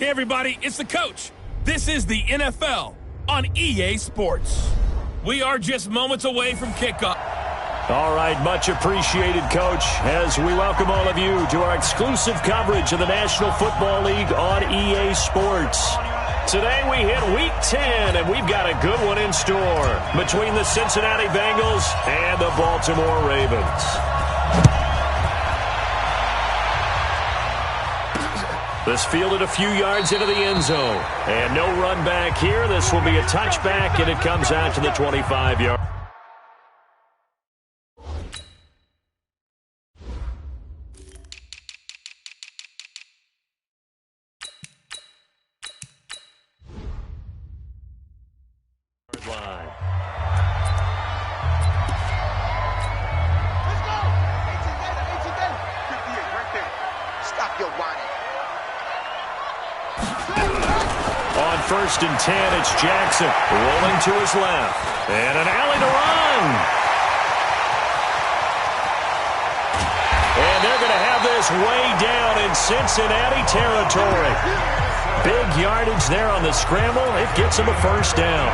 Hey everybody, it's the coach. This is the NFL on EA Sports. We are just moments away from kickoff. All right, much appreciated, Coach, as we welcome all of you to our exclusive coverage of the National Football League on EA Sports. Today we hit Week 10, and we've got a good one in store between the Cincinnati Bengals and the Baltimore Ravens. This fielded a few yards into the end zone. And no run back here. This will be a touchback, and it comes out to the 25-yard. line. Let's go! 18 right there. Stop your whining. On 1st and 10, it's Jackson rolling to his left. And an alley to run. And they're going to have this way down in Cincinnati territory. Big yardage there on the scramble. It gets him a first down.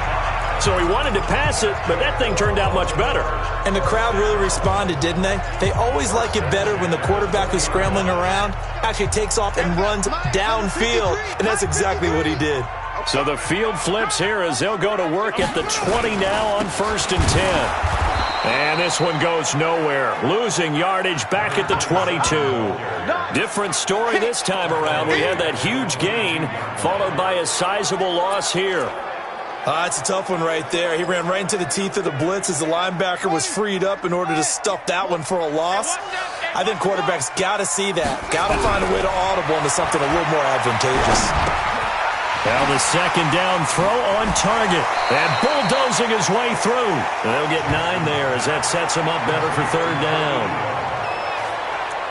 So he wanted to pass it, but that thing turned out much better. And the crowd really responded, didn't they? They always like it better when the quarterback who's scrambling around actually takes off and runs downfield, and that's exactly what he did. So the field flips here as they'll go to work at the 20 now on 1st and 10. And this one goes nowhere. Losing yardage back at the 22. Different story this time around. We had that huge gain followed by a sizable loss here. It's a tough one right there. He ran right into the teeth of the blitz as the linebacker was freed up in order to stuff that one for a loss. I think quarterbacks got to see that. Got to find a way to audible into something a little more advantageous. Now the second down throw on target. And bulldozing his way through. They'll get 9 there as that sets him up better for 3rd down.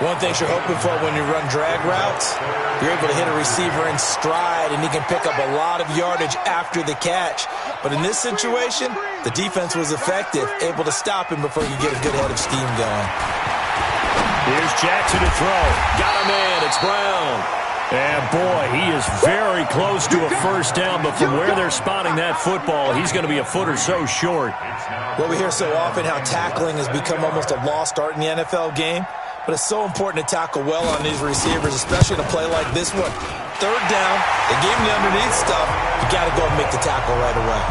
One thing you're hoping for when you run drag routes, you're able to hit a receiver in stride, and he can pick up a lot of yardage after the catch. But in this situation, the defense was effective, able to stop him before he could get a good head of steam going. Here's Jackson to throw. Got a man. It's Brown. And, boy, he is very close to a first down, but from where they're spotting that football, he's going to be a foot or so short. Well, we hear so often how tackling has become almost a lost art in the NFL game. But it's so important to tackle well on these receivers, especially in a play like this one. 3rd down, they gave him the underneath stuff. You got to go and make the tackle right away.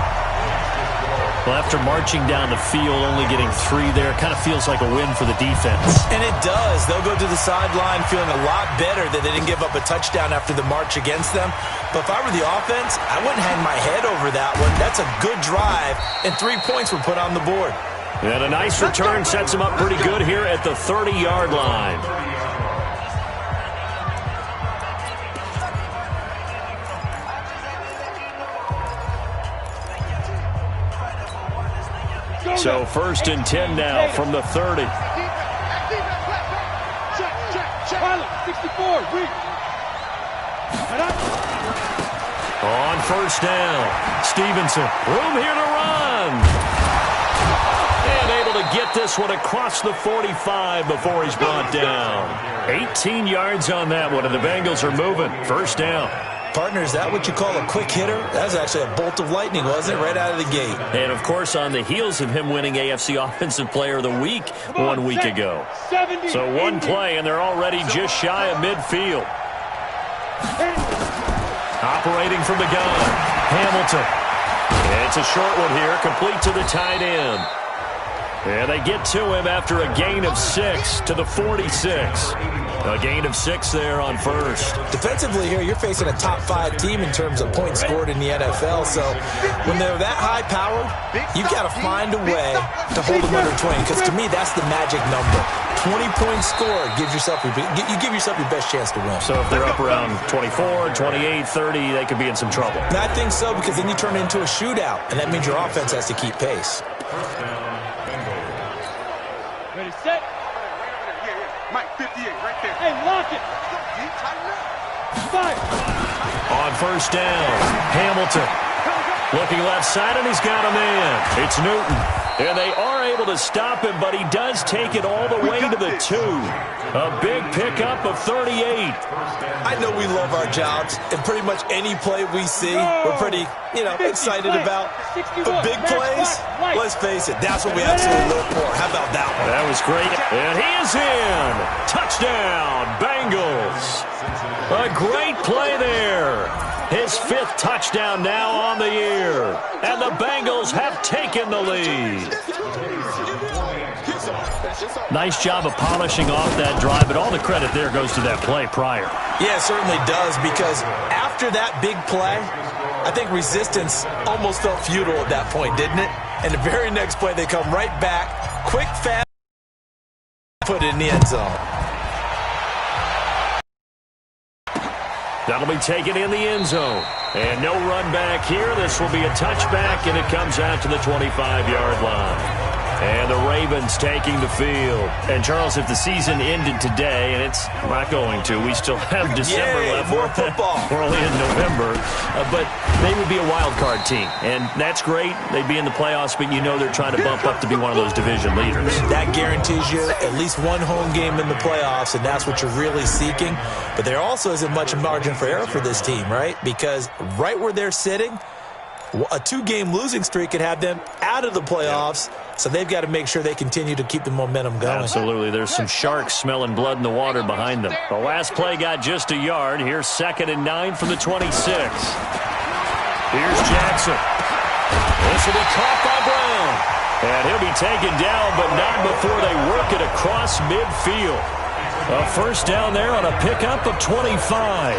Well, after marching down the field, only getting 3 there, kind of feels like a win for the defense. And it does. They'll go to the sideline feeling a lot better that they didn't give up a touchdown after the march against them. But if I were the offense, I wouldn't hang my head over that one. That's a good drive, and 3 points were put on the board. And a nice return sets him up pretty good here at the 30-yard line. So 1st and 10 now from the 30. On 1st down, Stevenson, room here to run. And able to get this one across the 45 before he's brought down. 18 yards on that one, and the Bengals are moving. 1st down. Partner, is that what you call a quick hitter? That was actually a bolt of lightning, wasn't it? Right out of the gate. And, of course, on the heels of him winning AFC Offensive Player of the Week 1 week ago. So 1 play, and they're already just shy of midfield. Operating from the gun, Hamilton. It's a short one here, complete to the tight end. And they get to him after a gain of 6 to the 46. A gain of 6 there on 1st. Defensively here, you're facing a top 5 team in terms of points scored in the NFL. So when they're that high-powered, you've got to find a way to hold them under 20. Because to me, that's the magic number. 20 points scored gives yourself you give yourself your best chance to win. So if they're up around 24, 28, 30, they could be in some trouble. And I think so, because then you turn it into a shootout, and that means your offense has to keep pace. Ready, set. Mike, 58, right there. Hey, lock it. Fire. On 1st down, Hamilton. Looking left side, and he's got a man. It's Newton. And they are able to stop him, but he does take it all the way to the 2. A big pickup of 38. I know we love our jobs, and pretty much any play we see, we're pretty, excited about. But big plays, let's face it, that's what we absolutely look for. How about that one? That was great. And he is in. Touchdown, Bengals. A great play there. His 5th touchdown now on the year. And the Bengals have taken the lead. Nice job of polishing off that drive, but all the credit there goes to that play prior. Yeah, it certainly does, because after that big play, I think resistance almost felt futile at that point, didn't it? And the very next play, they come right back, quick, fast, put it in the end zone. That'll be taken in the end zone. And no run back here. This will be a touchback, and it comes out to the 25-yard line. And the Ravens taking the field. And, Charles, if the season ended today, and it's not going to, we still have December left. More football. We're only in November. But they would be a wild card team. And that's great. They'd be in the playoffs, but you know they're trying to bump up to be one of those division leaders. That guarantees you at least one home game in the playoffs, and that's what you're really seeking. But there also isn't much margin for error for this team, right? Because right where they're sitting, a 2-game losing streak could have them out of the playoffs. So they've got to make sure they continue to keep the momentum going. Absolutely. There's some sharks smelling blood in the water behind them. The last play got just a yard. Here's 2nd and 9 from the 26. Here's Jackson. This will be caught by Brown. And he'll be taken down, but not before they work it across midfield. A first down there on a pickup of 25.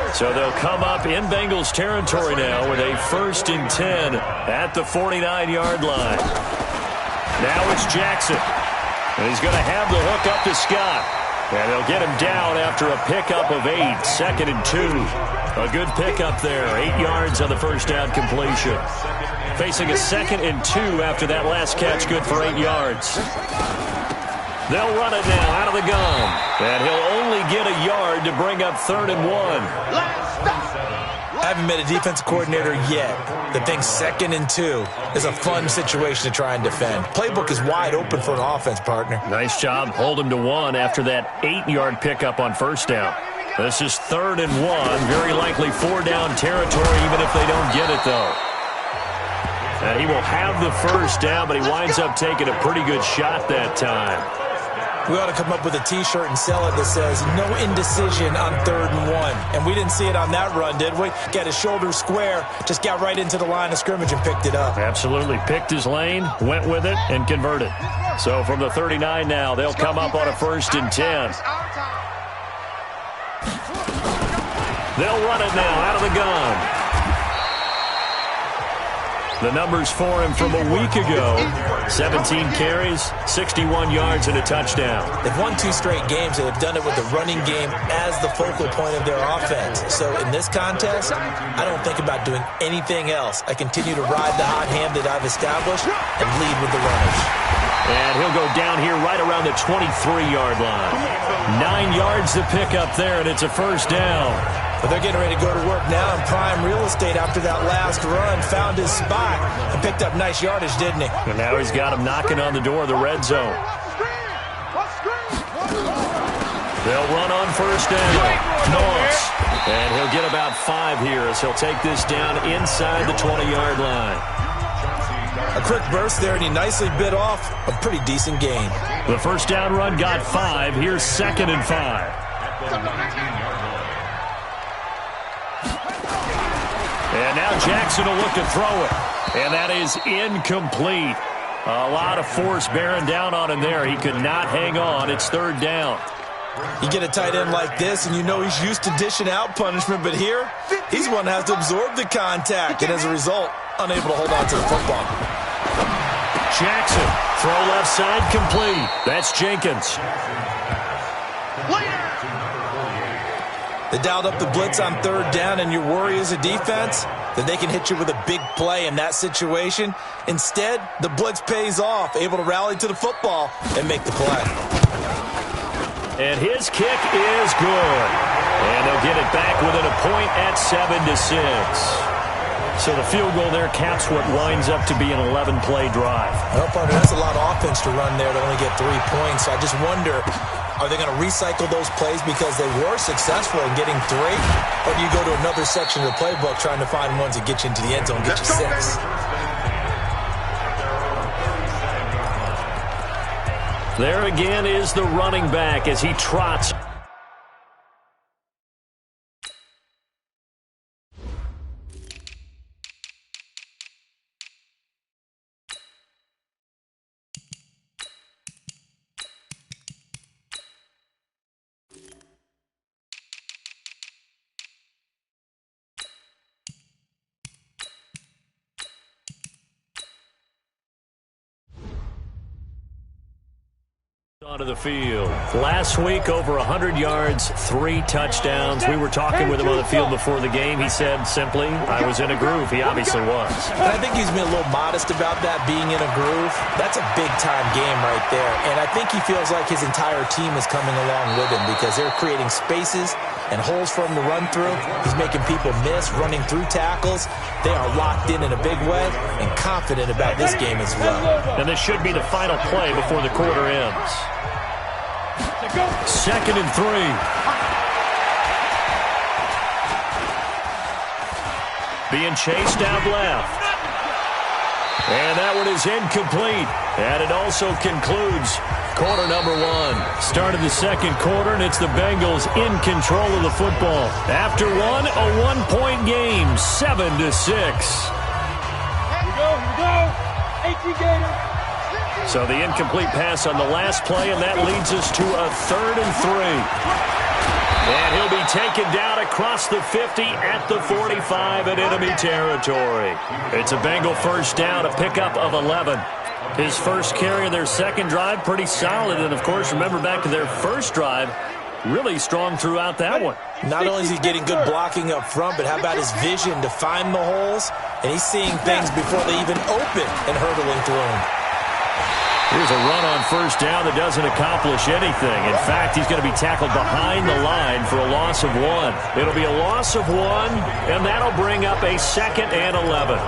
So they'll come up in Bengals territory now with a 1st and 10 at the 49-yard line. Now it's Jackson. And he's going to have the hook up to Scott. And they'll get him down after a pickup of 8, 2nd and 2. A good pickup there, 8 yards on the first down completion. Facing a 2nd and 2 after that last catch, good for 8 yards. They'll run it now out of the gun. And he'll only get a yard to bring up 3rd and 1. I haven't met a defensive coordinator yet that thinks 2nd and 2 is a fun situation to try and defend. Playbook is wide open for an offense, partner. Nice job. Hold him to 1 after that 8-yard pickup on first down. This is 3rd and 1. Very likely 4-down territory even if they don't get it, though. And he will have the first down, but he winds up taking a pretty good shot that time. We ought to come up with a T-shirt and sell it that says, no indecision on 3rd and 1. And we didn't see it on that run, did we? Got his shoulder square, just got right into the line of scrimmage and picked it up. Absolutely. Picked his lane, went with it, and converted. So from the 39 now, they'll come up on a 1st and 10. They'll run it now out of the gun. The numbers for him from a week ago. 17 carries, 61 yards, and a touchdown. They've won 2 straight games, and they've done it with the running game as the focal point of their offense. So in this contest, I don't think about doing anything else. I continue to ride the hot hand that I've established and lead with the runners. And he'll go down here right around the 23-yard line. 9 yards to pick up there, and it's a first down. But they're getting ready to go to work now in prime real estate after that last run. Found his spot and picked up nice yardage, didn't he? And now he's got him knocking on the door of the red zone. They'll run on first down. Moss. And he'll get about 5 here as he'll take this down inside the 20-yard line. A quick burst there, and he nicely bit off a pretty decent gain. The first down run got 5. Here's 2nd and 5. And now Jackson will look to throw it. And that is incomplete. A lot of force bearing down on him there. He could not hang on. It's 3rd down. You get a tight end like this, and you know he's used to dishing out punishment. But here, he's one that has to absorb the contact. And as a result, unable to hold on to the football. Jackson, throw left side complete. That's Jenkins. They dialed up the blitz on 3rd down, and your worry as a defense that they can hit you with a big play in that situation. Instead, the blitz pays off, able to rally to the football and make the play. And his kick is good. And they'll get it back within a point at 7-6. So the field goal there caps what winds up to be an 11-play drive. Well, partner, that's a lot of offense to run there to only get 3 points. So I just wonder, are they going to recycle those plays because they were successful in getting 3? Or do you go to another section of the playbook trying to find ones that get you into the end zone and get you 6? There again is the running back as he trots. Onto the field. Last week, over 100 yards, 3 touchdowns. We were talking with him on the field before the game. He said simply, I was in a groove. He obviously was. And I think he's been a little modest about that, being in a groove. That's a big-time game right there. And I think he feels like his entire team is coming along with him because they're creating spaces and holes for him to run through. He's making people miss, running through tackles. They are locked in a big way and confident about this game as well. And this should be the final play before the quarter ends. 2nd and 3. Being chased out left. And that one is incomplete. And it also concludes quarter number 1. Start of the second quarter, and it's the Bengals in control of the football. After one, a 1-point game, 7-6. Here we go. 18 Gators. So the incomplete pass on the last play, and that leads us to a 3rd and 3. And he'll be taken down across the 50 at the 45 in enemy territory. It's a Bengal first down, a pickup of 11. His first carry of their second drive, pretty solid. And, of course, remember back to their first drive, really strong throughout that one. Not only is he getting good blocking up front, but how about his vision to find the holes? And he's seeing things before they even open and hurdling through them. Here's a run on first down that doesn't accomplish anything. In fact, he's going to be tackled behind the line for a loss of 1. It'll be a loss of 1, and that'll bring up a 2nd and 11.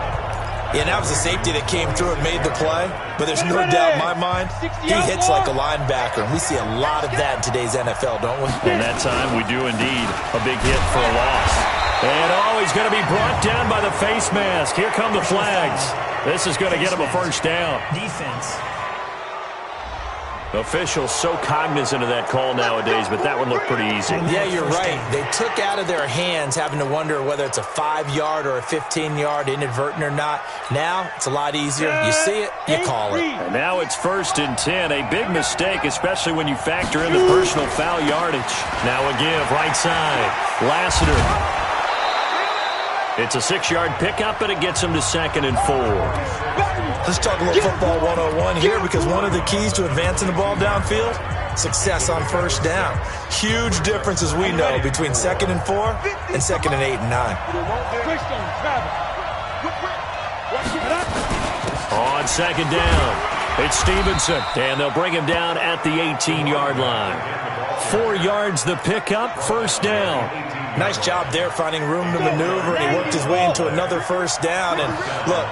Yeah, and that was a safety that came through and made the play. But there's no doubt in my mind, he hits like a linebacker. And we see a lot of that in today's NFL, don't we? And that time we do indeed. A big hit for a loss. And he's going to be brought down by the face mask. Here come the flags. This is going to get him a first down. Defense. Officials so cognizant of that call nowadays, but that one looked pretty easy. Yeah, you're right. They took out of their hands having to wonder whether it's a 5-yard or a 15-yard inadvertent or not. Now, it's a lot easier. You see it, you call it. And now it's 1st and 10. A big mistake, especially when you factor in the personal foul yardage. Now a give, right side. Lassiter. It's a 6-yard pickup, and it gets him to 2nd and 4. Let's talk a little football 101 here, because one of the keys to advancing the ball downfield, success on first down. Huge difference, as we know, between 2nd and 4 and 2nd and 8 and 9. On 2nd down, it's Stevenson, and they'll bring him down at the 18-yard line. 4 yards the pickup, first down. Nice job there finding room to maneuver, and he worked his way into another first down. And look,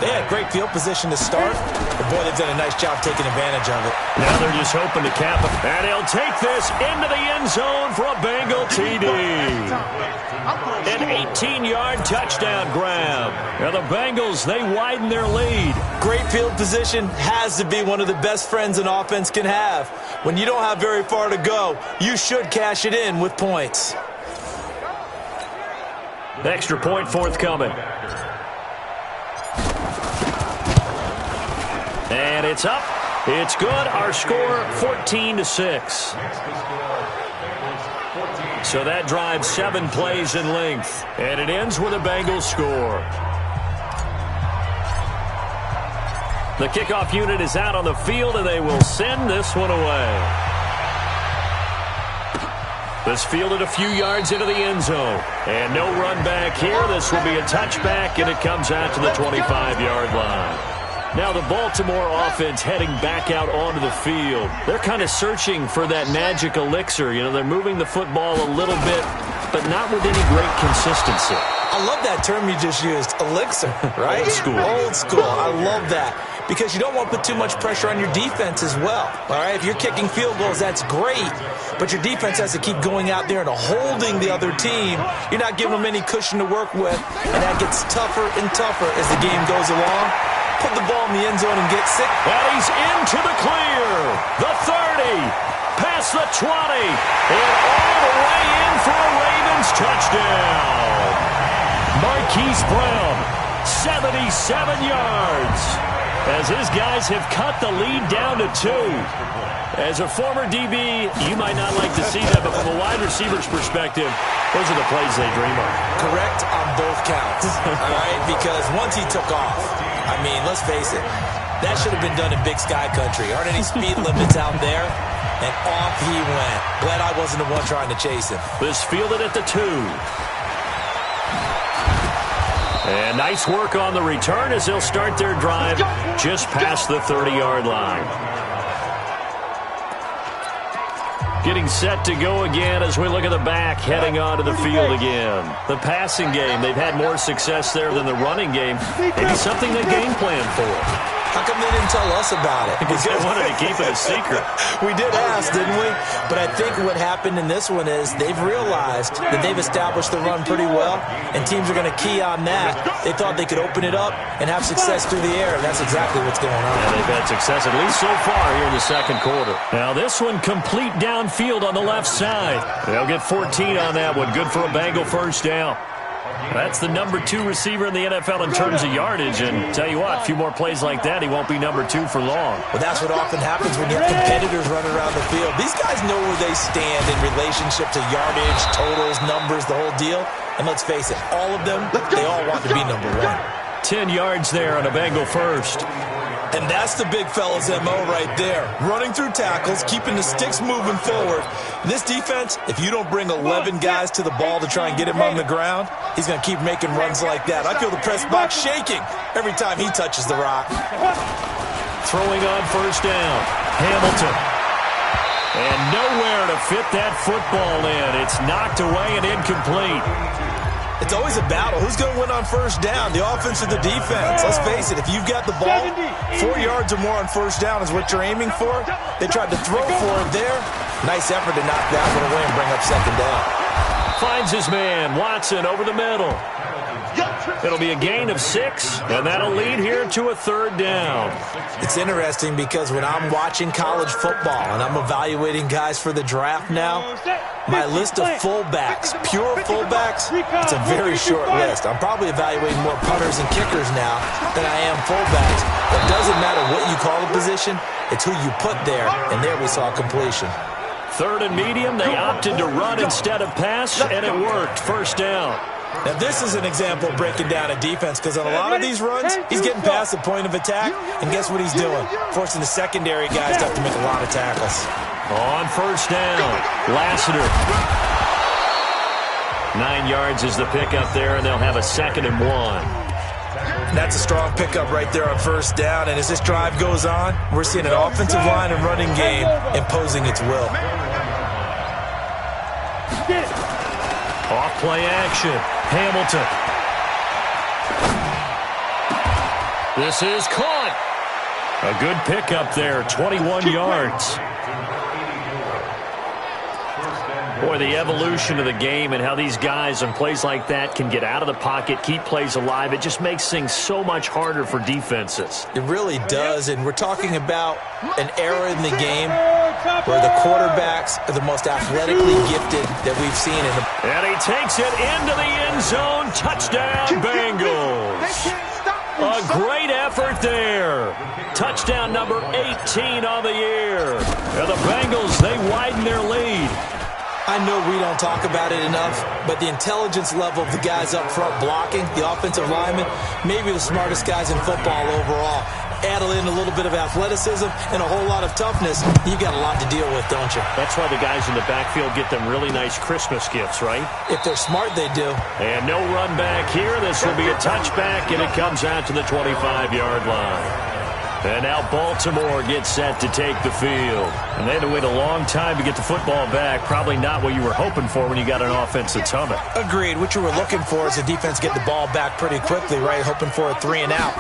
they had great field position to start, but boy, they've done a nice job taking advantage of it. Now they're just hoping to cap it. And he'll take this into the end zone for a Bengal TD. An 18-yard touchdown grab. Now the Bengals, they widen their lead. Great field position has to be one of the best friends an offense can have. When you don't have very far to go, you should cash it in with points. Extra point forthcoming. And it's up. It's good. Our score, 14-6. So that drives 7 plays in length. And it ends with a Bengals score. The kickoff unit is out on the field, and they will send this one away. This fielded a few yards into the end zone. And no run back here. This will be a touchback, and it comes out to the 25-yard line. Now the Baltimore offense heading back out onto the field. They're kind of searching for that magic elixir. You know, they're moving the football a little bit, but not with any great consistency. I love that term you just used, elixir, right? Old school. Old school. I love that. Because you don't want to put too much pressure on your defense as well. All right, if you're kicking field goals, that's great. But your defense has to keep going out there and holding the other team. You're not giving them any cushion to work with. And that gets tougher and tougher as the game goes along. Put the ball in the end zone and get sick. And he's into the clear. The 30. Past the 20. And all the way in for a Ravens touchdown. Marquise Brown, 77 yards. As his guys have cut the lead down to 2. As a former DB, you might not like to see that, but from a wide receiver's perspective, those are the plays they dream of. Correct on both counts, all right? Because once he took off, I mean, let's face it, that should have been done in Big Sky Country. Aren't any speed limits out there? And off he went. Glad I wasn't the one trying to chase him. This fielded at the 2. And nice work on the return as they'll start their drive just past the 30-yard line. Getting set to go again as we look at the back, heading onto the field again. The passing game, they've had more success there than the running game. Maybe something they game plan for. How come they didn't tell us about it? Because they wanted to keep it a secret. We did ask, didn't we? But I think what happened in this one is they've realized that they've established the run pretty well, and teams are going to key on that. They thought they could open it up and have success through the air, and that's exactly what's going on. Yeah, they've had success, at least so far, here in the second quarter. Now this one complete downfield on the left side. They'll get 14 on that one. Good for a Bengal first down. That's the number 2 receiver in the NFL in terms of yardage, and tell you what, a few more plays like that, he won't be number 2 for long. Well, that's what often happens when you have competitors running around the field. These guys know where they stand in relationship to yardage, totals, numbers, the whole deal. And let's face it, all of them, they all want to be number 1. 10 yards there on a Bengal first. And that's the big fella's MO right there. Running through tackles, keeping the sticks moving forward. This defense, if you don't bring 11 guys to the ball to try and get him on the ground, he's going to keep making runs like that. I feel the press box shaking every time he touches the rock. Throwing on first down. Hamilton. And nowhere to fit that football in. It's knocked away and incomplete. It's always a battle. Who's going to win on first down, the offense or the defense? Let's face it, if you've got the ball, 4 yards or more on first down is what you're aiming for. They tried to throw for it there. Nice effort to knock that one away and bring up second down. Finds his man, Watson, over the middle. It'll be a gain of 6, and that'll lead here to a third down. It's interesting because when I'm watching college football and I'm evaluating guys for the draft now, my list of fullbacks, pure fullbacks, it's a very short list. I'm probably evaluating more punters and kickers now than I am fullbacks. But it doesn't matter what you call the position, it's who you put there, and there we saw completion. Third and medium, they opted to run instead of pass, and it worked. First down. Now, this is an example of breaking down a defense because on a lot of these runs, he's getting past the point of attack, and guess what he's doing? Forcing the secondary guys to have to make a lot of tackles. On first down, Lassiter. 9 yards is the pickup there, and they'll have a 2nd and 1. That's a strong pickup right there on first down, and as this drive goes on, we're seeing an offensive line and running game imposing its will. Off play action. Hamilton. This is caught. A good pickup there, 21 yards. Boy, the evolution of the game and how these guys on plays like that can get out of the pocket, keep plays alive, it just makes things so much harder for defenses. It really does, and we're talking about an era in the game where the quarterbacks are the most athletically gifted that we've seen. And he takes it into the end zone. Touchdown, Bengals. A great effort there. Touchdown number 18 on the year. And the Bengals, they widen their lead. I know we don't talk about it enough, but the intelligence level of the guys up front blocking, the offensive linemen, maybe the smartest guys in football overall. Add in a little bit of athleticism and a whole lot of toughness, you got a lot to deal with, don't you? That's why the guys in the backfield get them really nice Christmas gifts, right? If they're smart, they do. And no run back here. This will be a touchback, and it comes out to the 25-yard line. And now Baltimore gets set to take the field. And they had to wait a long time to get the football back. Probably not what you were hoping for when you got an offense that's humming. Agreed. What you were looking for is the defense get the ball back pretty quickly, right? Hoping for a 3 and out.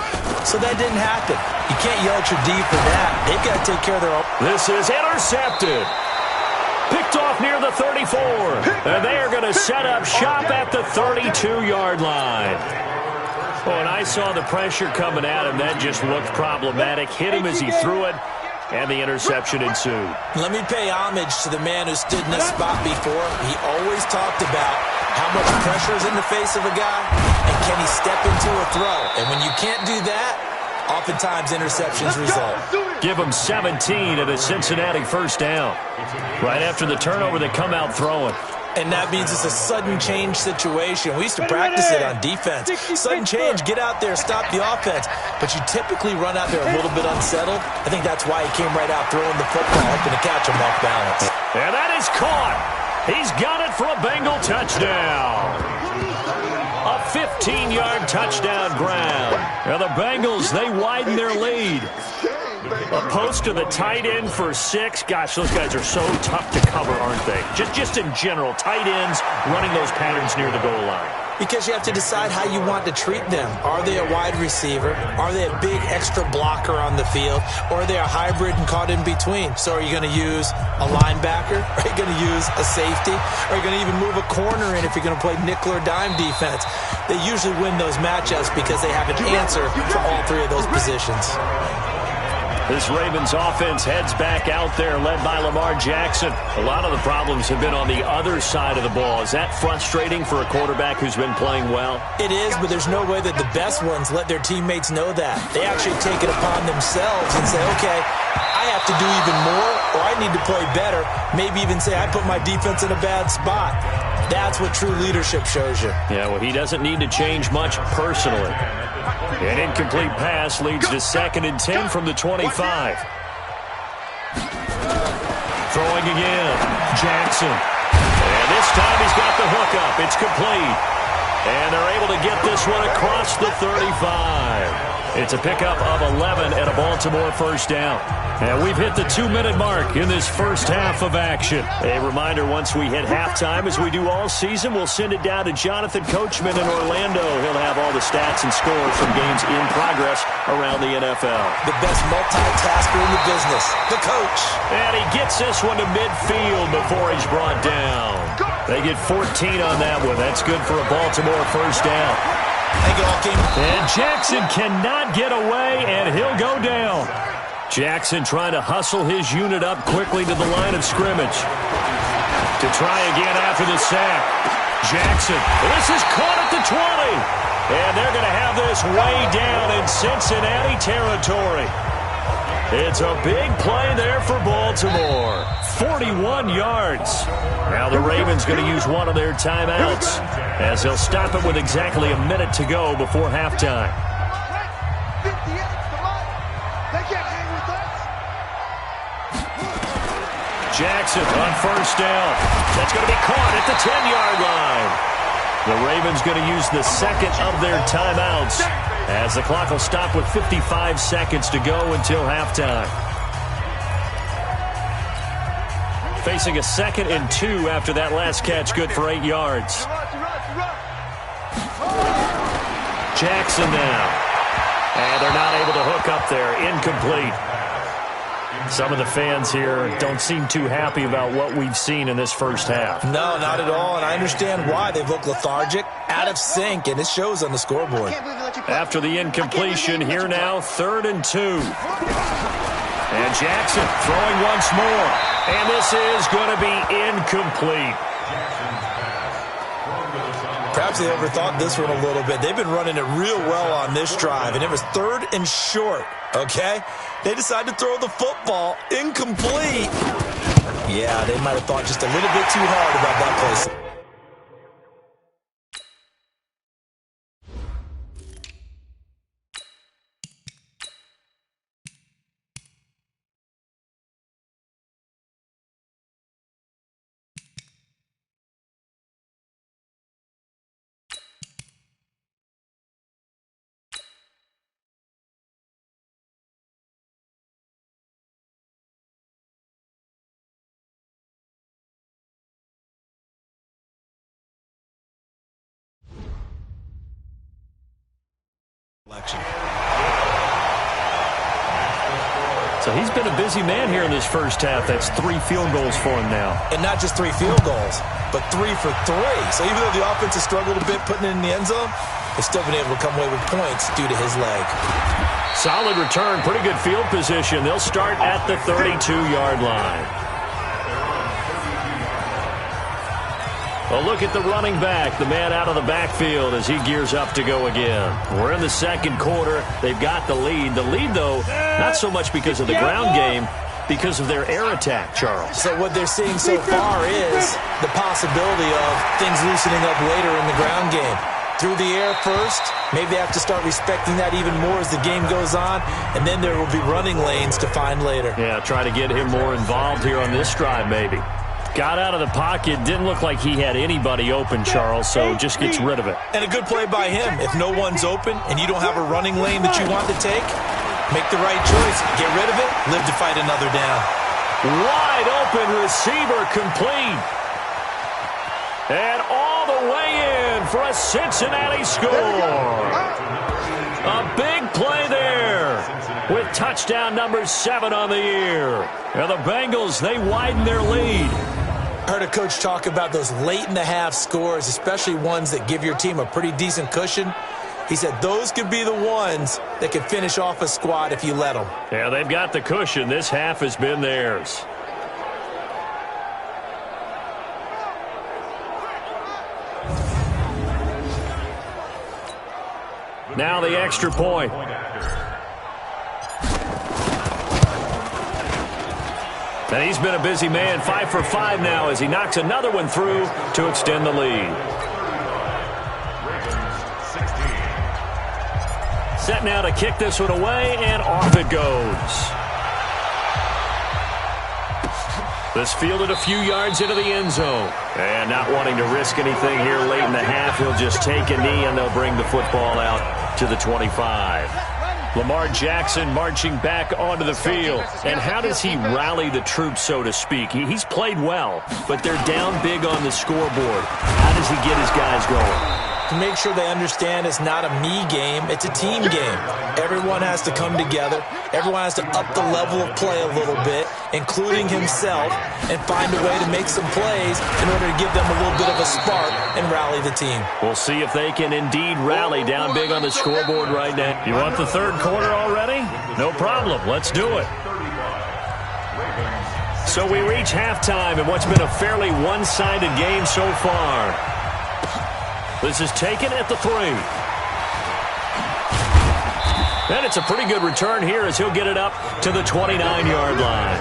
So that didn't happen. You can't yell at your D for that. They've got to take care of their own. This is intercepted. Picked off near the 34. And they are going to set up shop at the 32-yard line. Oh, and I saw the pressure coming at him. That just looked problematic. Hit him as he threw it, and the interception ensued. Let me pay homage to the man who stood in this spot before. He always talked about how much pressure is in the face of a guy, and can he step into a throw. And when you can't do that, oftentimes interceptions result. Give him 17 at a Cincinnati first down. Right after the turnover, they come out throwing. And that means it's a sudden change situation. We used to practice it on defense. Sudden change, get out there, stop the offense. But you typically run out there a little bit unsettled. I think that's why he came right out throwing the football, hoping to catch him off balance. And that is caught. He's got it for a Bengal touchdown. A 15-yard touchdown grab. Now the Bengals, they widen their lead. A post to the tight end for 6. Gosh, those guys are so tough to cover, aren't they? Just in general, tight ends running those patterns near the goal line. Because you have to decide how you want to treat them. Are they a wide receiver? Are they a big extra blocker on the field? Or are they a hybrid and caught in between? So are you going to use a linebacker? Are you going to use a safety? Are you going to even move a corner in if you're going to play nickel or dime defense? They usually win those matchups because they have an answer for all 3 of those positions. This Ravens offense heads back out there, led by Lamar Jackson. A lot of the problems have been on the other side of the ball. Is that frustrating for a quarterback who's been playing well? It is, but there's no way that the best ones let their teammates know that. They actually take it upon themselves and say, okay, I have to do even more, or I need to play better. Maybe even say, I put my defense in a bad spot. That's what true leadership shows you. Yeah, well, he doesn't need to change much personally. An incomplete pass leads to 2nd and 10 from the 25. Throwing again. Jackson. And this time he's got the hook up. It's complete. And they're able to get this one across the 35. It's a pickup of 11 and a Baltimore first down. And we've hit the 2-minute mark in this first half of action. A reminder, once we hit halftime, as we do all season, we'll send it down to Jonathan Coachman in Orlando. He'll have all the stats and scores from games in progress around the NFL. The best multitasker in the business, the coach. And he gets this one to midfield before he's brought down. They get 14 on that one. That's good for a Baltimore first down. And Jackson cannot get away, and he'll go down. Jackson trying to hustle his unit up quickly to the line of scrimmage. To try again after the sack. Jackson, this is caught at the 20. And they're going to have this way down in Cincinnati territory. It's a big play there for Baltimore. 41 yards. Now the Ravens going to use one of their timeouts as they'll stop it with exactly a minute to go before halftime. Jackson on first down. That's going to be caught at the 10-yard line. The Ravens going to use the second of their timeouts as the clock will stop with 55 seconds to go until halftime. Facing a 2nd and 2 after that last catch, good for 8 yards. Jackson now. And they're not able to hook up there. Incomplete. Some of the fans here don't seem too happy about what we've seen in this first half. No, not at all, and I understand why. They've looked lethargic, out of sync, and it shows on the scoreboard. After the incompletion, here now, 3rd and 2. And Jackson throwing once more. And this is going to be incomplete. Perhaps they overthought this one a little bit. They've been running it real well on this drive, and it was 3rd and short, okay? They decided to throw the football incomplete. Yeah, they might have thought just a little bit too hard about that play. So he's been a busy man here in this first half. That's 3 field goals for him now. And not just 3 field goals, but 3 for 3. So even though the offense has struggled a bit putting it in the end zone, they've still been able to come away with points due to his leg. Solid return, pretty good field position. They'll start at the 32-yard line. A look at the running back, the man out of the backfield as he gears up to go again. We're in the second quarter. They've got the lead. The lead, though, not so much because of the ground game, because of their air attack, Charles. So what they're seeing so far is the possibility of things loosening up later in the ground game. Through the air first, maybe they have to start respecting that even more as the game goes on, and then there will be running lanes to find later. Yeah, try to get him more involved here on this drive, maybe. Got out of the pocket, didn't look like he had anybody open, Charles, so just gets rid of it. And a good play by him. If no one's open and you don't have a running lane that you want to take, make the right choice. Get rid of it, live to fight another down. Wide open receiver complete. And all the way in for a Cincinnati score. A big play there with touchdown number 7 on the year. And the Bengals, they widen their lead. Heard a coach talk about those late-in-the-half scores, especially ones that give your team a pretty decent cushion. He said those could be the ones that could finish off a squad if you let them. Yeah, they've got the cushion. This half has been theirs. Now the extra point. And he's been a busy man, 5 for 5 now as he knocks another one through to extend the lead. Set now to kick this one away, and off it goes. This fielded a few yards into the end zone. And not wanting to risk anything here late in the half, he'll just take a knee, and they'll bring the football out to the 25. Lamar Jackson marching back onto the field. And how does he rally the troops, so to speak? He's played well, but they're down big on the scoreboard. How does he get his guys going? To make sure they understand it's not a me game, it's a team game. Everyone has to come together. Everyone has to up the level of play a little bit, including himself, and find a way to make some plays in order to give them a little bit of a spark and rally the team. We'll see if they can indeed rally down big on the scoreboard right now. You want the third quarter already? No problem. Let's do it. So we reach halftime in what's been a fairly one-sided game so far. This is taken at the 3. And it's a pretty good return here as he'll get it up to the 29-yard line.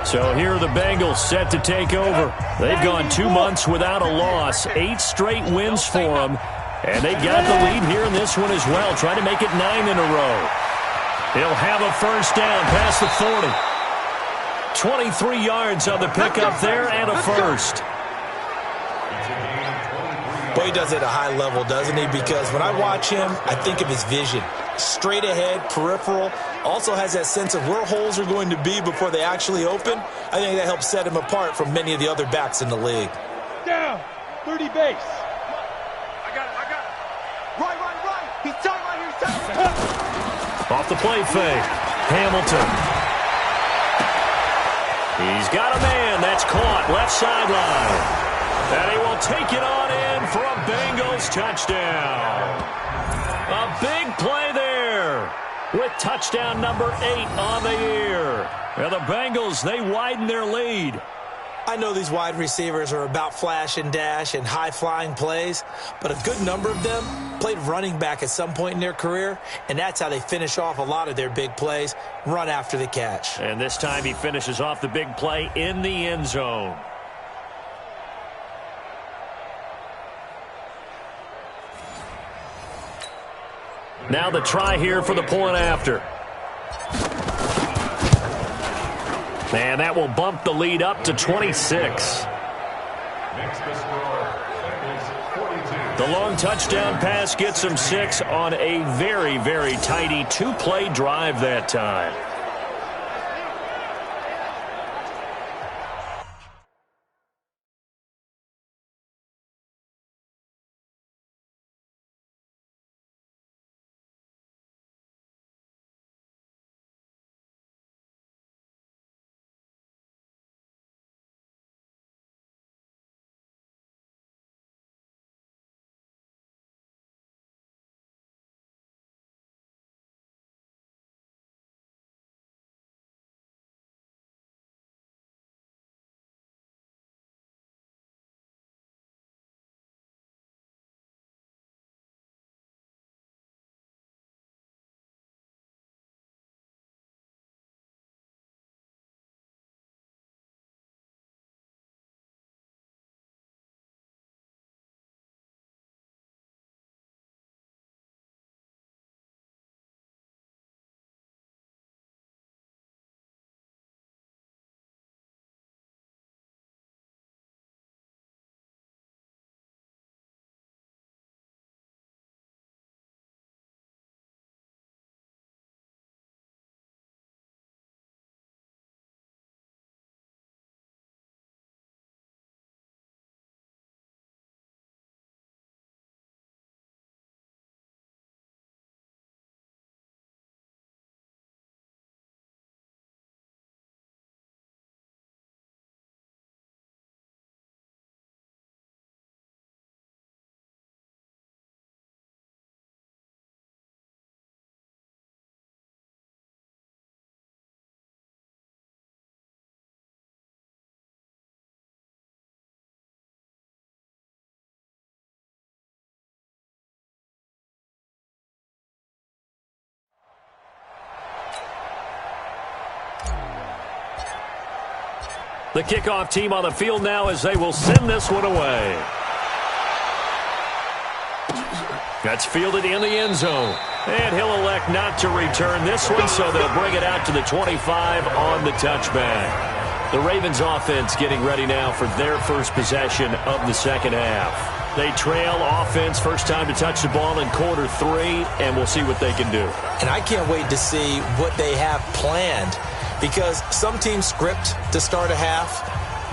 So here are the Bengals set to take over. They've gone 2 months without a loss, 8 straight wins for them. And they got the lead here in this one as well, trying to make it 9 in a row. He'll have a first down past the 40. 23 yards on the pickup there and a first. Boy, he does it at a high level, doesn't he? Because when I watch him, I think of his vision. Straight ahead, peripheral. Also has that sense of where holes are going to be before they actually open. I think that helps set him apart from many of the other backs in the league. Down, 30 base. I got it. Right. He's tight right here. Off the play fake. Hamilton. He's got a man. That's caught. Left sideline. And he will take it on in for a Bengals touchdown. A big play there with touchdown number 8 on the year. And the Bengals, they widen their lead. I know these wide receivers are about flash and dash and high-flying plays, but a good number of them played running back at some point in their career, and that's how they finish off a lot of their big plays, run after the catch. And this time he finishes off the big play in the end zone. Now the try here for the point after. And that will bump the lead up to 26. The long touchdown pass gets them 6 on a very, very tidy 2-play drive that time. The kickoff team on the field now as they will send this one away. That's fielded in the end zone. And he'll elect not to return this one, so they'll bring it out to the 25 on the touchback. The Ravens offense getting ready now for their first possession of the second half. They trail offense, first time to touch the ball in quarter 3, and we'll see what they can do. And I can't wait to see what they have planned, because some teams script to start a half.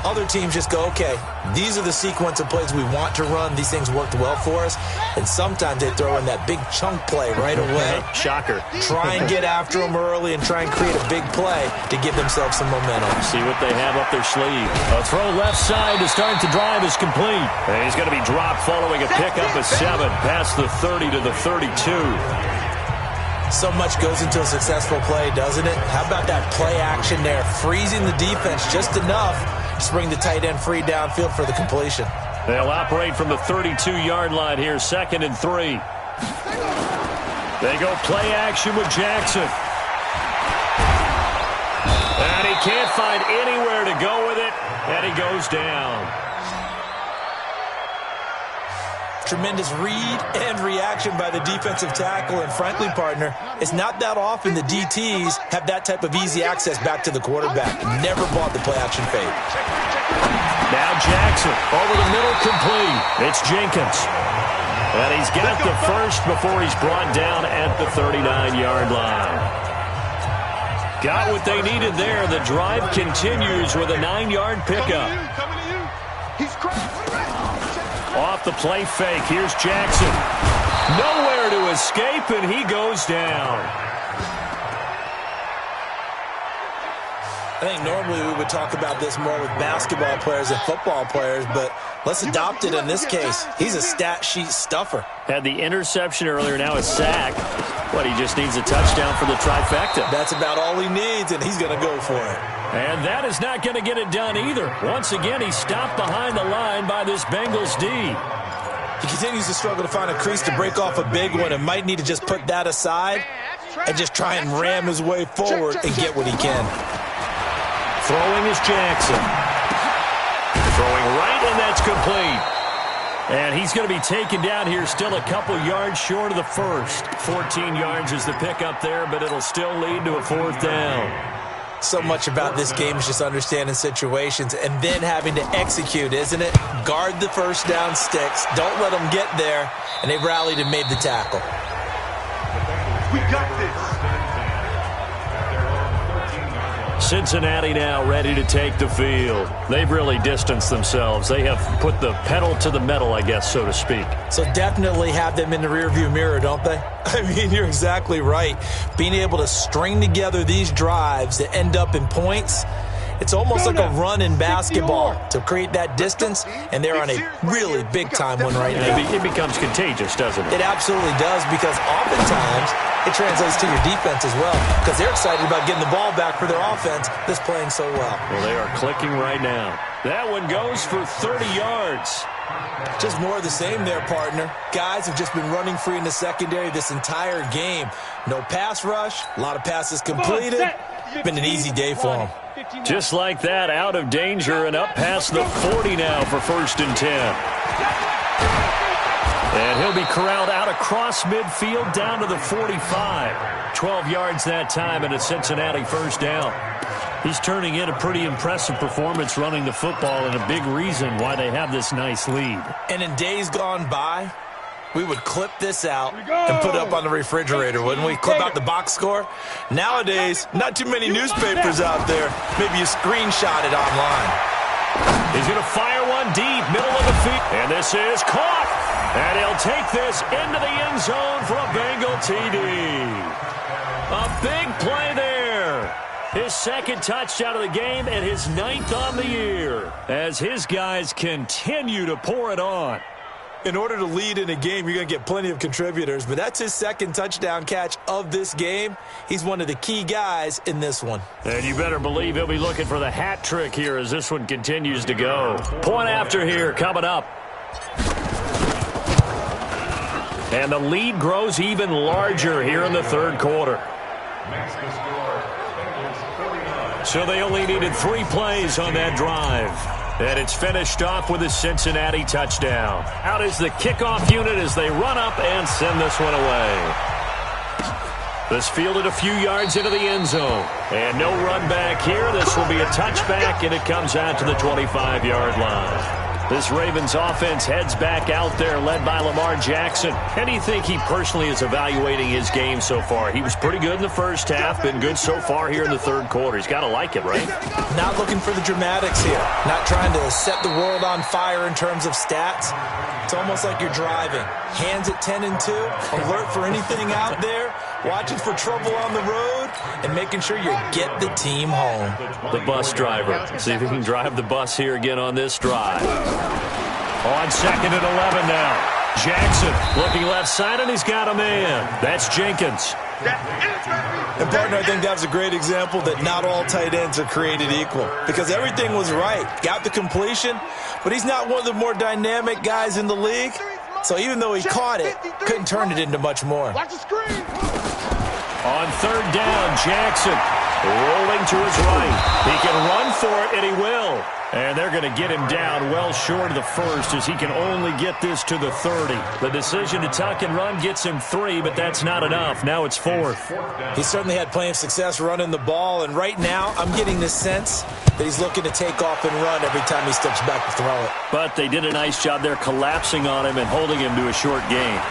Other teams just go, okay, these are the sequence of plays we want to run. These things worked well for us. And sometimes they throw in that big chunk play right away. Shocker. Try and get after them early and try and create a big play to give themselves some momentum. See what they have up their sleeve. A throw left side to start the drive is complete. And he's going to be dropped following a pickup of 7 past the 30 to the 32. So much goes into a successful play, doesn't it? How about that play action there? Freezing the defense just enough to bring the tight end free downfield for the completion. They'll operate from the 32-yard line here, 2nd and 3. They go play action with Jackson. And he can't find anywhere to go with it, and he goes down. Tremendous read and reaction by the defensive tackle, and frankly, partner, it's not that often the DTs have that type of easy access back to the quarterback. Never bought the play-action fade. Now Jackson, over the middle, complete. It's Jenkins. And he's got the first before he's brought down at the 39-yard line. Got what they needed there. The drive continues with a 9-yard pickup. Off the play fake, here's Jackson. Nowhere to escape, and he goes down. I think normally we would talk about this more with basketball players and football players, but let's adopt it in this case. He's a stat sheet stuffer. Had the interception earlier, now a sack. But he just needs a touchdown for the trifecta. That's about all he needs, and he's going to go for it. And that is not going to get it done either. Once again, he's stopped behind the line by this Bengals D. He continues to struggle to find a crease to break off a big one and might need to just put that aside and just try and ram his way forward and get what he can. Throwing is Jackson. Throwing right, and that's complete. And he's going to be taken down here, still a couple yards short of the first. 14 yards is the pickup there, but it'll still lead to a 4th down. So much about this game is just understanding situations and then having to execute, isn't it? Guard the first down sticks. Don't let them get there. And they rallied and made the tackle. We got this. Cincinnati now ready to take the field. They've really distanced themselves. They have put the pedal to the metal, I guess, so to speak. So definitely have them in the rearview mirror, don't they? I mean, you're exactly right. Being able to string together these drives that end up in points, it's almost like a run in basketball to create that distance, and they're on a really big-time one right now. It becomes contagious, doesn't it? It absolutely does, because oftentimes it translates to your defense as well, because they're excited about getting the ball back for their offense that's playing so well. Well, they are clicking right now. That one goes for 30 yards. Just more of the same there, partner. Guys have just been running free in the secondary this entire game. No pass rush, a lot of passes completed. Been an easy day for them. Just like that, out of danger and up past the 40 now for 1st and 10. And he'll be corralled out across midfield down to the 45. 12 yards that time and a Cincinnati 1st down. He's turning in a pretty impressive performance running the football, and a big reason why they have this nice lead. And in days gone by, we would clip this out and put it up on the refrigerator, wouldn't we? Clip out the box score. Nowadays, not too many newspapers out there. Maybe you screenshot it online. He's going to fire one deep, middle of the field. And this is caught. And he'll take this into the end zone for a Bengal TD. A big play there. His 2nd touchdown of the game and his 9th on the year, as his guys continue to pour it on. In order to lead in a game, you're going to get plenty of contributors, but that's his 2nd touchdown catch of this game. He's one of the key guys in this one. And you better believe he'll be looking for the hat trick here as this one continues to go. Point after here coming up. And the lead grows even larger here in the 3rd quarter. So they only needed 3 plays on that drive. And it's finished off with a Cincinnati touchdown. Out is the kickoff unit as they run up and send this one away. This fielded a few yards into the end zone. And no run back here. This will be a touchback, and it comes out to the 25-yard line. This Ravens offense heads back out there, led by Lamar Jackson. How do you think he personally is evaluating his game so far? He was pretty good in the first half, been good so far here in the third quarter. He's got to like it, right? Not looking for the dramatics here. Not trying to set the world on fire in terms of stats. It's almost like you're driving. Hands at 10 and 2, alert for anything out there, watching for trouble on the road, and making sure you get the team home. The bus driver. See if he can drive the bus here again on this drive. On 2nd and 11 now. Jackson looking left side, and he's got a man. That's Jenkins. And, partner, I think that was a great example that not all tight ends are created equal, because everything was right. Got the completion, but he's not one of the more dynamic guys in the league. So even though he caught it, couldn't turn it into much more. Watch the screen. On 3rd down, Jackson rolling to his right. He can run for it, and he will. And they're going to get him down well short of the first as he can only get this to the 30. The decision to tuck and run gets him 3, but that's not enough. Now it's 4th. He certainly had plenty of success running the ball, and right now I'm getting this sense that he's looking to take off and run every time he steps back to throw it. But they did a nice job there collapsing on him and holding him to a short gain.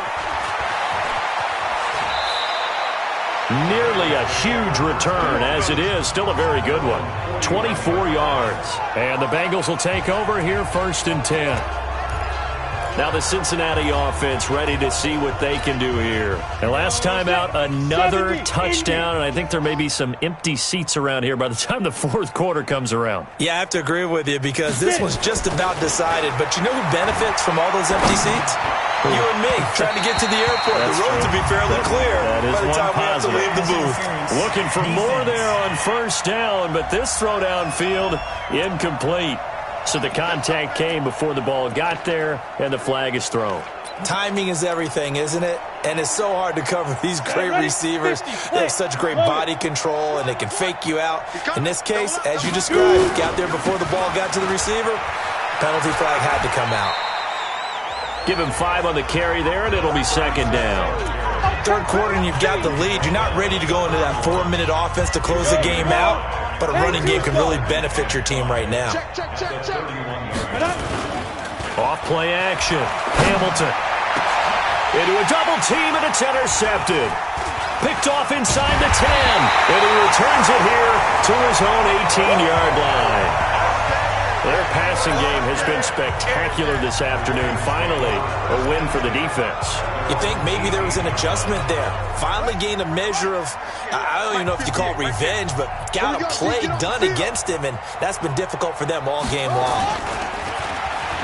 Nearly a huge return, as it is. Still a very good one. 24 yards. And the Bengals will take over here 1st and 10. Now the Cincinnati offense ready to see what they can do here. And last time out, another touchdown, and I think there may be some empty seats around here by the time the 4th quarter comes around. Yeah, I have to agree with you because this one's just about decided. But you know who benefits from all those empty seats? You and me, trying to get to the airport. That's the roads will be fairly clear by the time we have to leave the booth. Looking for more there on 1st down, but this throw downfield incomplete. So the contact came before the ball got there, and the flag is thrown. Timing is everything, isn't it? And it's so hard to cover these great receivers. They have such great body control, and they can fake you out. In this case, as you described, got there before the ball got to the receiver. Penalty flag had to come out. Give him 5 on the carry there, and it'll be 2nd down. 3rd quarter, and you've got the lead. You're not ready to go into that 4-minute offense to close the game out, but a running game can really benefit your team right now. Off play action. Hamilton. Into a double team, and it's intercepted. Picked off inside the 10, and he returns it here to his own 18-yard line. Their passing game has been spectacular this afternoon. Finally, a win for the defense. You think maybe there was an adjustment there. Finally gained a measure of, I don't even know if you call it revenge, but got a play done against him, and that's been difficult for them all game long.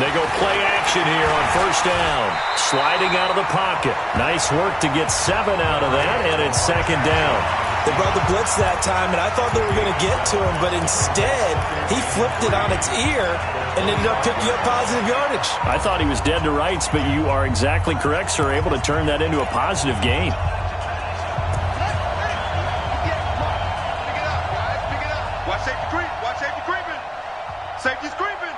They go play action here on 1st down. Sliding out of the pocket. Nice work to get 7 out of that, and it's 2nd down. They brought the blitz that time, and I thought they were going to get to him, but instead, he flipped it on its ear and ended up picking up positive yardage. I thought he was dead to rights, but you are exactly correct, sir, able to turn that into a positive gain. Watch safety creep. Watch safety creeping. Safety's creeping.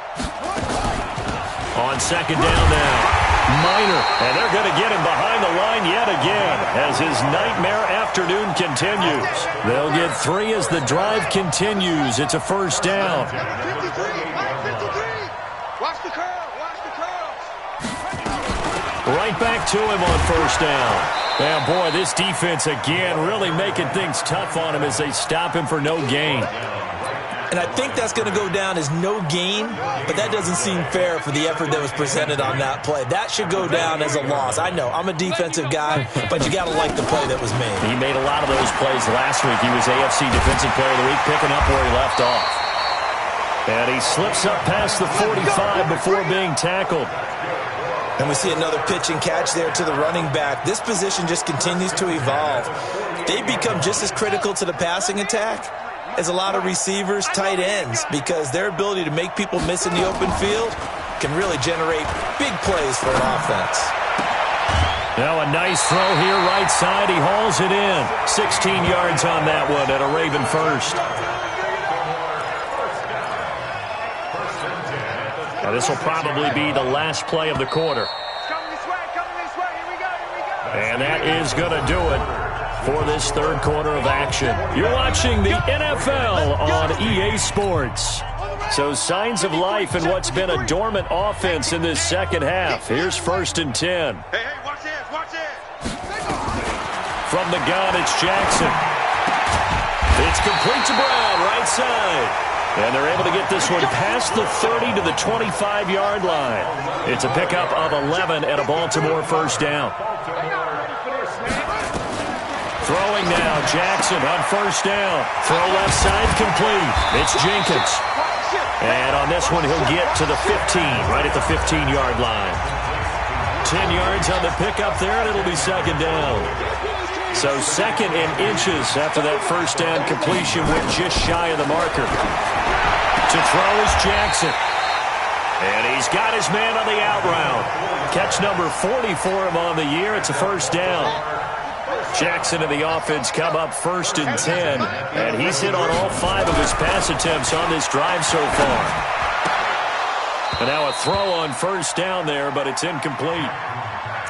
On 2nd down now. Minor, and they're going to get him behind the line yet again as his nightmare afternoon continues. They'll get 3 as the drive continues. It's a 1st down. 53. Watch the curl. Watch the curls. Right back to him on 1st down. And boy, this defense again really making things tough on him as they stop him for no gain. And I think that's going to go down as no gain, but that doesn't seem fair for the effort that was presented on that play. That should go down as a loss. I know, I'm a defensive guy, but you got to like the play that was made. He made a lot of those plays last week. He was AFC Defensive Player of the Week, picking up where he left off. And he slips up past the 45 before being tackled. And we see another pitch and catch there to the running back. This position just continues to evolve. They become just as critical to the passing attack as a lot of receivers, tight ends, because their ability to make people miss in the open field can really generate big plays for an offense. Now a nice throw here right side. He hauls it in. 16 yards on that one at a Raven 1st. Now, this will probably be the last play of the quarter. Coming this way, here we go, And that is going to do it for this third quarter of action. You're watching the NFL on EA Sports. So signs of life in what's been a dormant offense in this second half. Here's 1st and 10. Hey, watch this. From the gun, it's Jackson. It's complete to Brown, right side. And they're able to get this one past the 30 to the 25-yard line. It's a pickup of 11 and a Baltimore first down. Throwing now, Jackson on first down. Throw left side complete. It's Jenkins. And on this one, he'll get to the 15, right at the 15-yard line. 10 yards on the pickup there, and it'll be second down. So second and inches after that first down completion went just shy of the marker. To throw is Jackson. And he's got his man on the out route. Catch number 40 for him on the year. It's a first down. Jackson and the offense come up 1st and 10. And he's hit on all 5 of his pass attempts on this drive so far. And now a throw on first down there, but it's incomplete.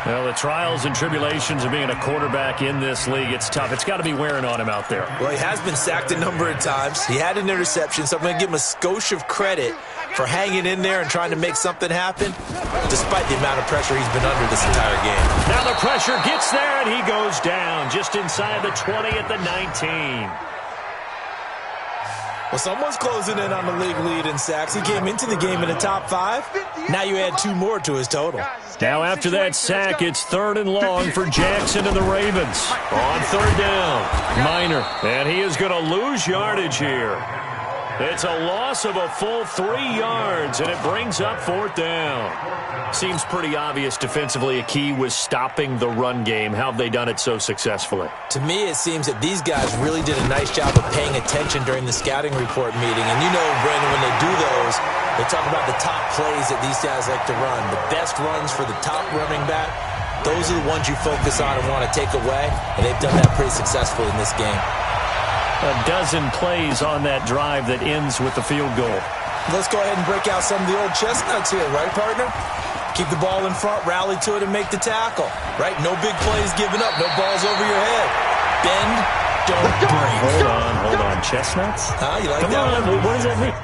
Well, the trials and tribulations of being a quarterback in this league, it's tough. It's got to be wearing on him out there. Well, he has been sacked a number of times. He had an interception, so I'm going to give him a skosh of credit for hanging in there and trying to make something happen, despite the amount of pressure he's been under this entire game. Now the pressure gets there, and he goes down just inside the 20 at the 19. Well, someone's closing in on the league lead in sacks. He came into the game in the top 5. Now you add 2 more to his total. Now after that sack, it's 3rd and long for Jackson and the Ravens. On 3rd down, Minor. And he is going to lose yardage here. It's a loss of a full 3 yards, and it brings up 4th down. Seems pretty obvious defensively a key was stopping the run game. How have they done it so successfully? To me, it seems that these guys really did a nice job of paying attention during the scouting report meeting. And you know, Brandon, when they do those, they talk about the top plays that these guys like to run. The best runs for the top running back, those are the ones you focus on and want to take away. And they've done that pretty successfully in this game. A dozen plays on that drive that ends with the field goal. Let's go ahead and break out some of the old chestnuts here, right, partner? Keep the ball in front, rally to it, and make the tackle, right? No big plays given up, no balls over your head. Bend, don't break. Hold on. Chestnuts? Huh? You like Come that on, one? what does that mean?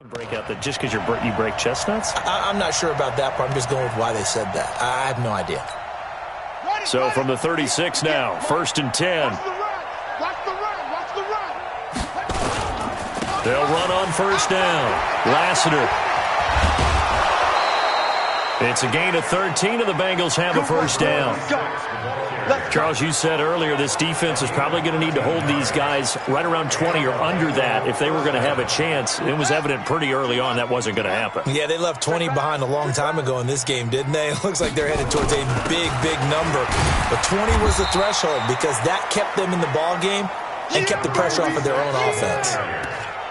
Break out that just because you break chestnuts? I'm not sure about that part. I'm just going with why they said that. I have no idea. So from the 36 now, 1st and 10. They'll run on 1st down. Lassiter. It's a gain of 13, and the Bengals have a 1st down. Charles, you said earlier this defense is probably going to need to hold these guys right around 20 or under that if they were going to have a chance. It was evident pretty early on that wasn't going to happen. Yeah, they left 20 behind a long time ago in this game, didn't they? It looks like they're headed towards a big, big number. But 20 was the threshold because that kept them in the ball game and kept the pressure off of their own offense.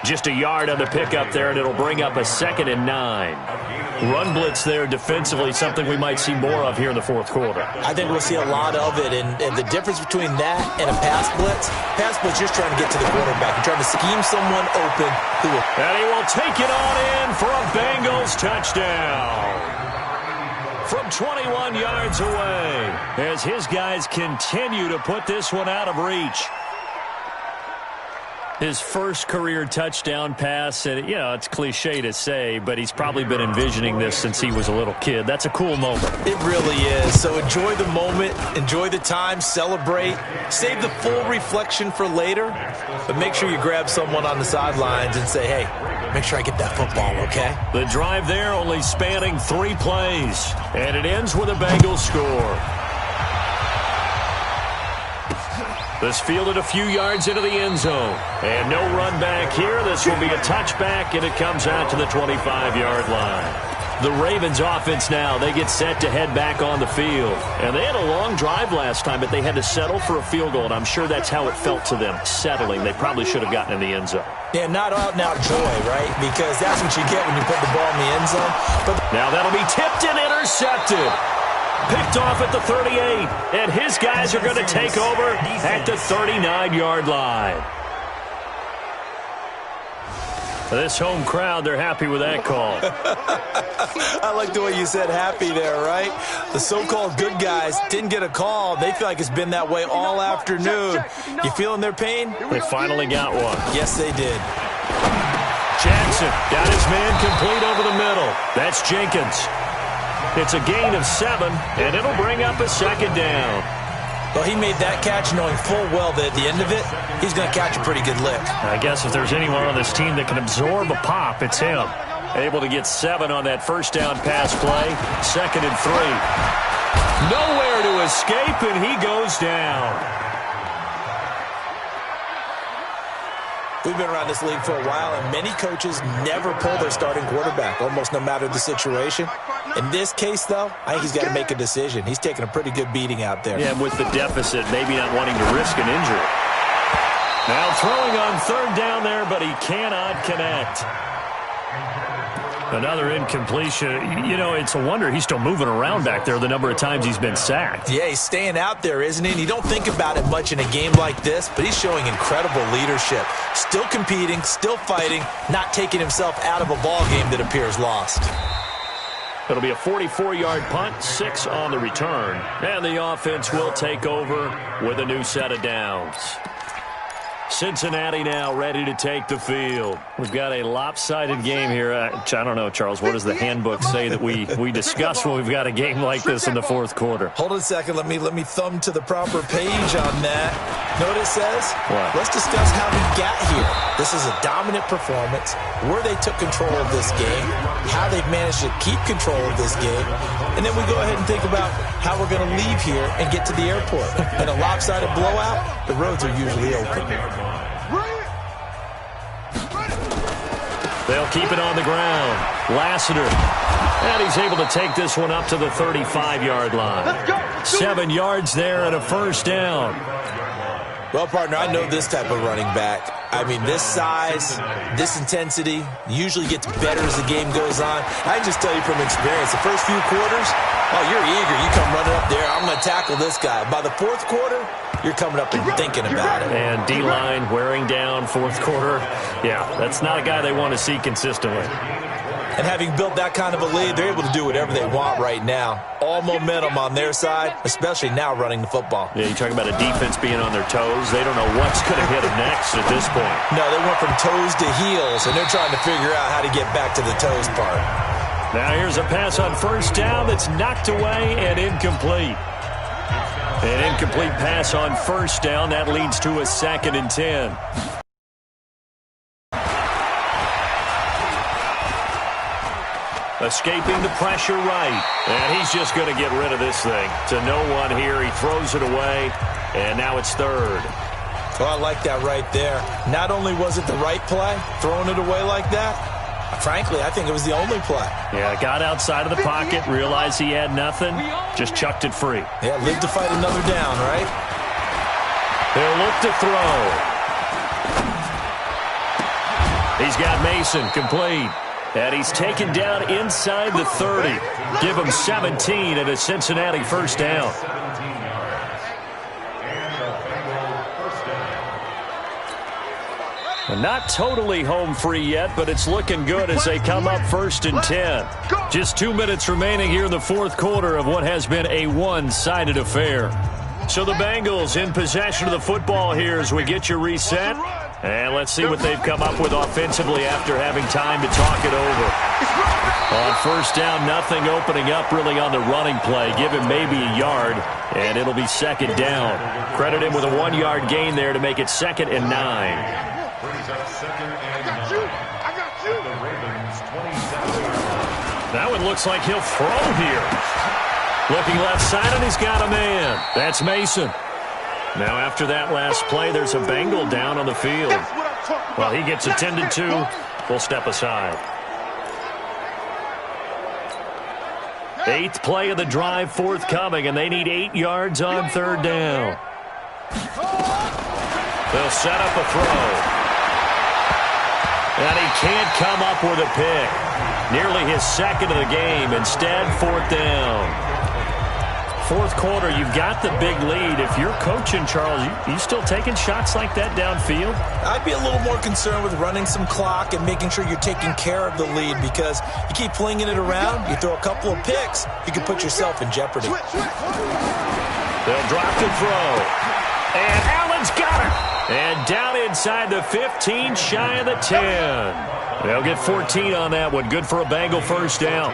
Just a yard on the pickup there, and it'll bring up a 2nd and 9. Run blitz there defensively, something we might see more of here in the 4th quarter. I think we'll see a lot of it, and the difference between that and a pass blitz just trying to get to the quarterback. You're trying to scheme someone open. And he will take it on in for a Bengals touchdown. From 21 yards away, as his guys continue to put this one out of reach. His first career touchdown pass, and it's cliche to say, but he's probably been envisioning this since he was a little kid. That's a cool moment. It really is. So enjoy the moment, enjoy the time, celebrate, save the full reflection for later, but make sure you grab someone on the sidelines and say, hey, make sure I get that football, okay? The drive there only spanning 3 plays, and it ends with a Bengals score. This fielded a few yards into the end zone. And no run back here. This will be a touchback, and it comes out to the 25-yard line. The Ravens offense now, they get set to head back on the field. And they had a long drive last time, but they had to settle for a field goal, and I'm sure that's how it felt to them, settling. They probably should have gotten in the end zone. Yeah, not out-and-out joy, right? Because that's what you get when you put the ball in the end zone. But now that'll be tipped and intercepted. Picked off at the 38, and his guys are going to take over at the 39-yard line. This home crowd, they're happy with that call. I like the way you said happy there, right? The so-called good guys didn't get a call. They feel like it's been that way all afternoon. You feeling their pain? They finally got one. Yes, they did. Jackson got his man complete over the middle. That's Jenkins. It's a gain of 7, and it'll bring up a 2nd down. Well, he made that catch knowing full well that at the end of it, he's going to catch a pretty good lick. I guess if there's anyone on this team that can absorb a pop, it's him. Able to get 7 on that 1st down pass play. 2nd and 3. Nowhere to escape, and he goes down. We've been around this league for a while, and many coaches never pull their starting quarterback, almost no matter the situation. In this case, though, I think he's got to make a decision. He's taking a pretty good beating out there. Yeah, with the deficit, maybe not wanting to risk an injury. Now throwing on 3rd down there, but he cannot connect. Another incompletion. It's a wonder he's still moving around back there the number of times he's been sacked. Yeah, he's staying out there, isn't he? And you don't think about it much in a game like this, but he's showing incredible leadership. Still competing, still fighting, not taking himself out of a ball game that appears lost. It'll be a 44-yard punt, 6 on the return. And the offense will take over with a new set of downs. Cincinnati now ready to take the field. We've got a lopsided game here. I don't know, Charles, what does the handbook say that we discuss when we've got a game like this in the 4th quarter? Hold on a second. Let me thumb to the proper page on that. Know what it says? What? Let's discuss how we got here. This is a dominant performance, where they took control of this game, how they've managed to keep control of this game, and then we go ahead and think about how we're going to leave here and get to the airport. In a lopsided blowout, the roads are usually open. They'll keep it on the ground. Lassiter. And he's able to take this one up to the 35-yard line. 7 yards there and a 1st down. Well, partner, I know this type of running back. I mean, this size, this intensity usually gets better as the game goes on. I can just tell you from experience, the first few quarters, you're eager. You come running up there, I'm going to tackle this guy. By the 4th quarter, you're coming up and thinking about it. And D-line wearing down 4th quarter. Yeah, that's not a guy they want to see consistently. And having built that kind of a lead, they're able to do whatever they want right now. All momentum on their side, especially now running the football. Yeah, you talk about a defense being on their toes. They don't know what's going to hit them next at this point. No, they went from toes to heels, and they're trying to figure out how to get back to the toes part. Now here's a pass on first down that's knocked away and incomplete. An incomplete pass on first down. That leads to a 2nd and 10. Escaping the pressure right. And he's just going to get rid of this thing. To no one here. He throws it away. And now it's 3rd. Oh, I like that right there. Not only was it the right play, throwing it away like that, frankly, I think it was the only play. Yeah, got outside of the pocket, realized he had nothing, just chucked it free. Yeah, live to fight another down, right? They'll look to throw. He's got Mason complete. And he's taken down inside the 30. Give him 17 and a Cincinnati first down. Not totally home free yet, but it's looking good as they come up 1st and 10. Just 2 minutes remaining here in the 4th quarter of what has been a one-sided affair. So the Bengals in possession of the football here as we get you reset. And let's see what they've come up with offensively after having time to talk it over. On first down, nothing opening up really on the running play. Give him maybe a yard, and it'll be 2nd down. Credit him with a 1-yard gain there to make it 2nd and 9. That one looks like he'll throw here. Looking left side, and he's got a man. That's Mason. Now after that last play, there's a Bengal down on the field. Well, he gets attended to. We'll step aside. 8th play of the drive forthcoming, and they need 8 yards on 3rd down. They'll set up a throw. And he can't come up with a pick. Nearly his 2nd of the game. Instead, 4th down. 4th quarter, you've got the big lead. If you're coaching, Charles, you still taking shots like that downfield? I'd be a little more concerned with running some clock and making sure you're taking care of the lead, because you keep flinging it around, you throw a couple of picks, you can put yourself in jeopardy. They'll drop to throw. And Allen's got it. And down inside the 15, shy of the 10. They'll get 14 on that one. Good for a Bengal first down.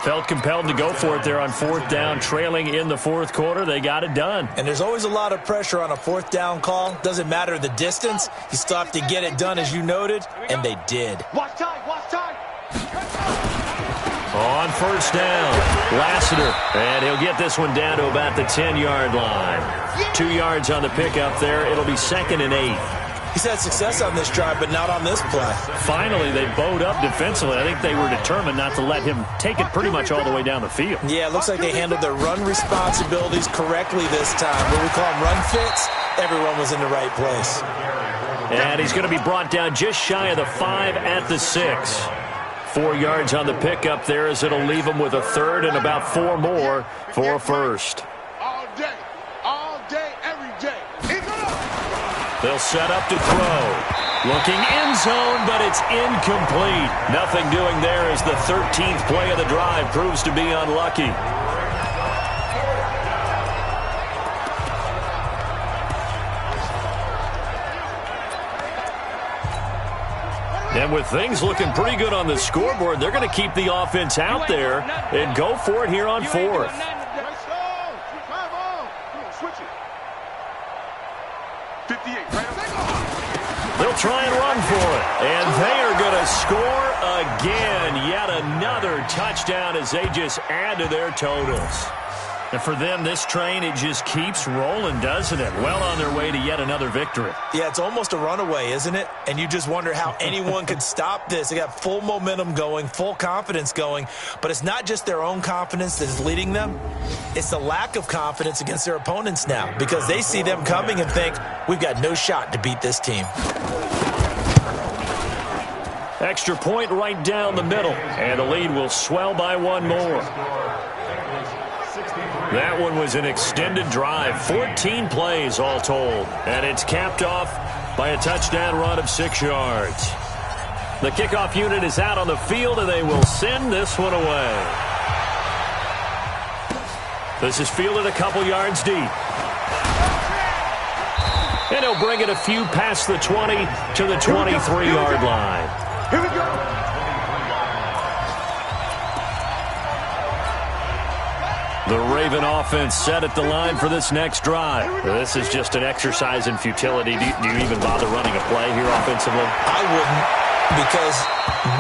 Felt compelled to go for it there on 4th down, trailing in the 4th quarter. They got it done. And there's always a lot of pressure on a 4th down call. Doesn't matter the distance. You still have to get it done, as you noted, and they did. Watch time, watch time. On first down, Lassiter, and he'll get this one down to about the 10-yard line. 2 yards on the pickup there. It'll be 2nd and 8. He's had success on this drive, but not on this play. Finally, they bowed up defensively. I think they were determined not to let him take it pretty much all the way down the field. Yeah, it looks like they handled their run responsibilities correctly this time. What we call them run fits, everyone was in the right place. And he's going to be brought down just shy of the 5 at the 6. 4 yards on the pickup there, as it'll leave him with a 3rd and about 4 more for a first. All day, every day. They'll set up to throw. Looking end zone, but it's incomplete. Nothing doing there as the 13th play of the drive proves to be unlucky. And with things looking pretty good on the scoreboard, they're going to keep the offense out there and go for it here on 4th. They'll try and run for it. And they are going to score again. Yet another touchdown as they just add to their totals. And for them, this train, it just keeps rolling, doesn't it? Well on their way to yet another victory. Yeah, it's almost a runaway, isn't it? And you just wonder how anyone could stop this. They got full momentum going, full confidence going. But it's not just their own confidence that is leading them. It's the lack of confidence against their opponents now, because they see them coming and think, we've got no shot to beat this team. Extra point right down the middle. And the lead will swell by 1 more. That one was an extended drive, 14 plays all told, and it's capped off by a touchdown run of 6 yards. The kickoff unit is out on the field, and they will send this one away. This is fielded a couple yards deep. And he'll bring it a few past the 20 to the 23-yard line. Here we go. The Raven offense set at the line for this next drive. This is just an exercise in futility. Do you even bother running a play here offensively? I wouldn't, because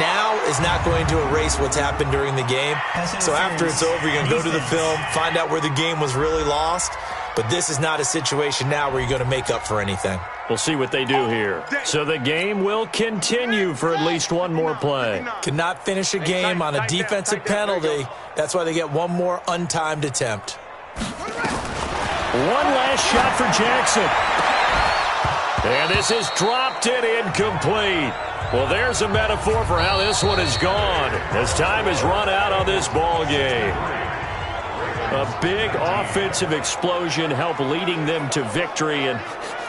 now is not going to erase what's happened during the game. So after it's over, you're going to go to the film, find out where the game was really lost. But this is not a situation now where you're going to make up for anything. We'll see what they do here. So the game will continue for at least one more play. Cannot finish a game on a defensive penalty. That's why they get one more untimed attempt. One last shot for Jackson. And this is dropped and incomplete. Well, there's a metaphor for how this one is gone as time has run out on this ball game. A big offensive explosion helped leading them to victory, and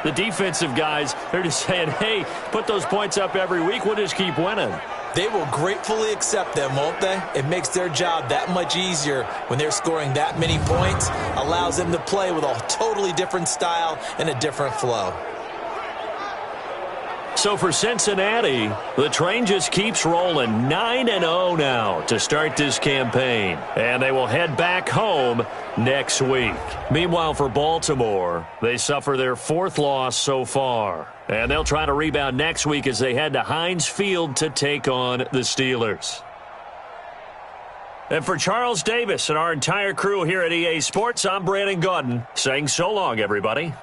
the defensive guys, they're just saying, hey, put those points up every week, we'll just keep winning. They will gratefully accept them, won't they? It makes their job that much easier when they're scoring that many points, allows them to play with a totally different style and a different flow. So for Cincinnati, the train just keeps rolling 9-0 now to start this campaign. And they will head back home next week. Meanwhile, for Baltimore, they suffer their 4th loss so far. And they'll try to rebound next week as they head to Heinz Field to take on the Steelers. And for Charles Davis and our entire crew here at EA Sports, I'm Brandon Gaudin saying so long, everybody.